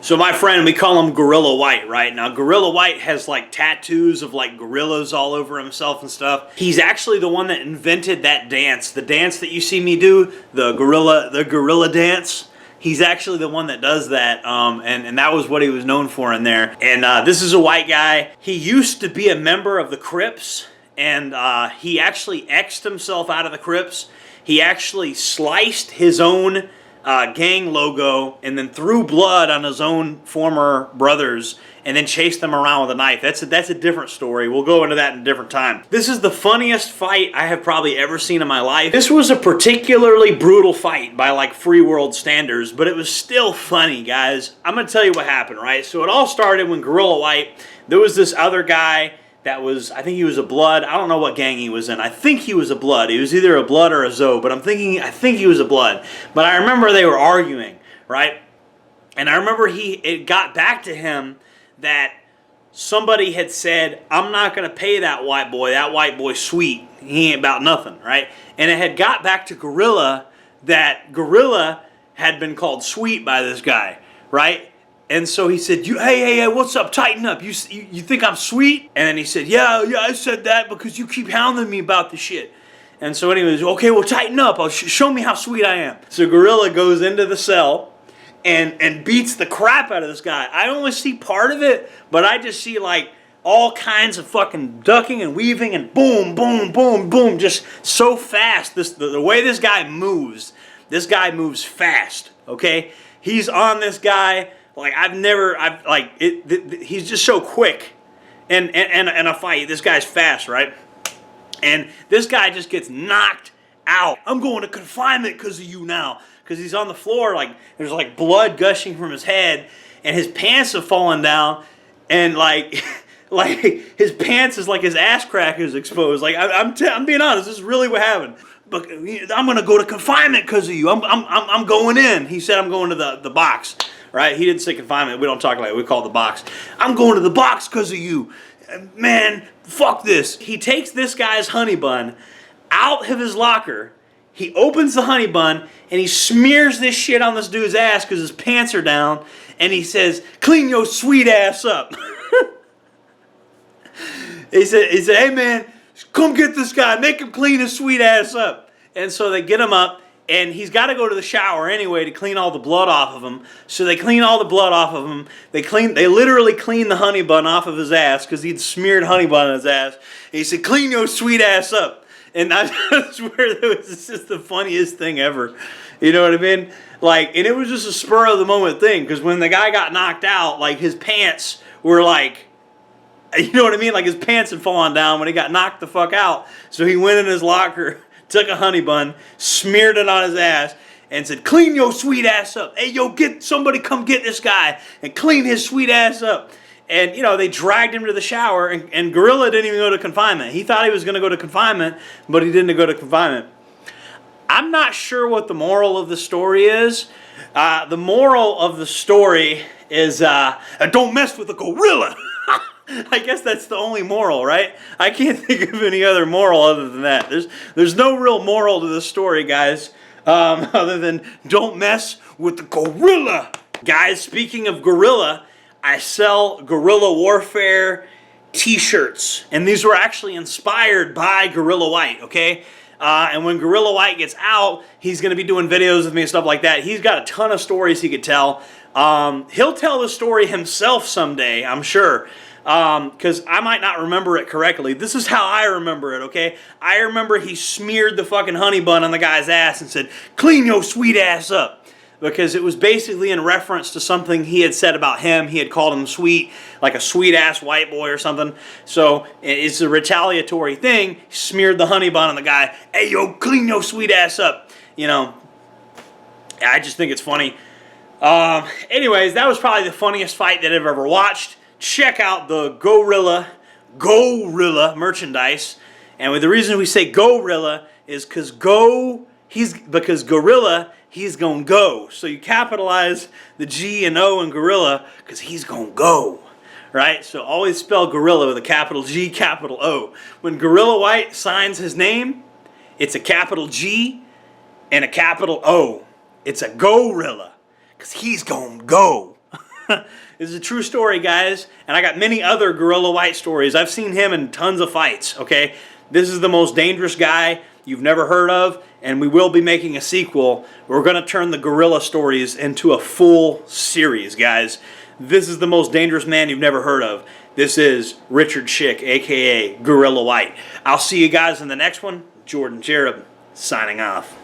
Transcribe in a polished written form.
So my friend, we call him Gorilla White, right? Now, Gorilla White has like tattoos of like gorillas all over himself and stuff. He's actually the one that invented that dance. The dance that you see me do, the gorilla dance. He's actually the one that does that, and that was what he was known for in there. And this is a white guy. He used to be a member of the Crips, and he actually X'd himself out of the Crips. He actually sliced his own gang logo and then threw blood on his own former brothers and then chased them around with a knife. That's a different story. We'll go into that in a different time. This is the funniest fight I have probably ever seen in my life. This was a particularly brutal fight by like free world standards, but it was still funny, guys. I'm gonna tell you what happened, right? So it all started when Gorilla White, there was this other guy that was, I think he was a Blood. I don't know what gang he was in. I think he was a Blood. He was either a Blood or a Zoe, but I think he was a Blood. But I remember they were arguing, right? And I remember it got back to him that somebody had said, I'm not going to pay that white boy. That white boy's sweet. He ain't about nothing, right? And it had got back to Gorilla that Gorilla had been called sweet by this guy, right? And so he said, hey, what's up? Tighten up. You think I'm sweet? And then he said, yeah, I said that because you keep hounding me about the shit. And so anyways, okay, well, tighten up. Show me how sweet I am. So Gorilla goes into the cell and beats the crap out of this guy. I only see part of it, but I just see like all kinds of fucking ducking and weaving and boom, boom, boom, boom, just so fast. The way this guy moves fast, okay? He's on this guy. Like he's just so quick, and a fight. This guy's fast, right? And this guy just gets knocked out. I'm going to confinement because of you now, because he's on the floor. Like there's like blood gushing from his head, and his pants have fallen down, and like his pants is like his ass crack is exposed. Like I'm being honest. This is really what happened. But I'm gonna go to confinement because of you. I'm going in. He said I'm going to the box. Right? He didn't say confinement. We don't talk like it. We call it the box. I'm going to the box because of you. Man, fuck this. He takes this guy's honey bun out of his locker. He opens the honey bun and he smears this shit on this dude's ass because his pants are down. And he says, clean your sweet ass up. He said, hey man, come get this guy. Make him clean his sweet ass up. And so they get him up. And he's got to go to the shower anyway to clean all the blood off of him. So they clean all the blood off of him. They literally clean the honey bun off of his ass because he'd smeared honey bun on his ass. And he said, clean your sweet ass up. And I swear it's just the funniest thing ever. You know what I mean? Like, and it was just a spur of the moment thing because when the guy got knocked out, like his pants were like, you know what I mean? Like his pants had fallen down when he got knocked the fuck out. So he went in his locker, took a honey bun, smeared it on his ass, and said, clean your sweet ass up. Hey, yo, somebody come get this guy and clean his sweet ass up. And, you know, they dragged him to the shower, and Gorilla didn't even go to confinement. He thought he was going to go to confinement, but he didn't go to confinement. I'm not sure what the moral of the story is. The moral of the story is, don't mess with a gorilla. I guess that's the only moral, right? I can't think of any other moral other than that. There's no real moral to this story, guys, other than don't mess with the gorilla. Guys, speaking of gorilla, I sell guerrilla warfare t-shirts, and these were actually inspired by Gorilla White, okay? And when Gorilla White gets out, he's going to be doing videos with me and stuff like that. He's got a ton of stories he could tell. He'll tell the story himself someday, I'm sure. Because I might not remember it correctly. This is how I remember it, okay? I remember he smeared the fucking honey bun on the guy's ass and said, clean your sweet ass up. Because it was basically in reference to something he had said about him. He had called him sweet, like a sweet-ass white boy or something. So it's a retaliatory thing. He smeared the honey bun on the guy. Hey, yo, clean your sweet ass up. You know, I just think it's funny. Anyways, that was probably the funniest fight that I've ever watched. Check out the Gorilla merchandise. And the reason we say Gorilla is because Gorilla, he's gonna go. So you capitalize the G and O in Gorilla because he's gonna go. Right? So always spell Gorilla with a capital G, capital O. When Gorilla White signs his name, it's a capital G and a capital O. It's a Gorilla because he's gonna go. This is a true story, guys, and I got many other Guerrilla White stories. I've seen him in tons of fights, okay? This is the most dangerous guy you've never heard of, and we will be making a sequel. We're going to turn the Guerrilla stories into a full series, guys. This is the most dangerous man you've never heard of. This is Richard Schick, a.k.a. Guerrilla White. I'll see you guys in the next one. Jordan Jareb, signing off.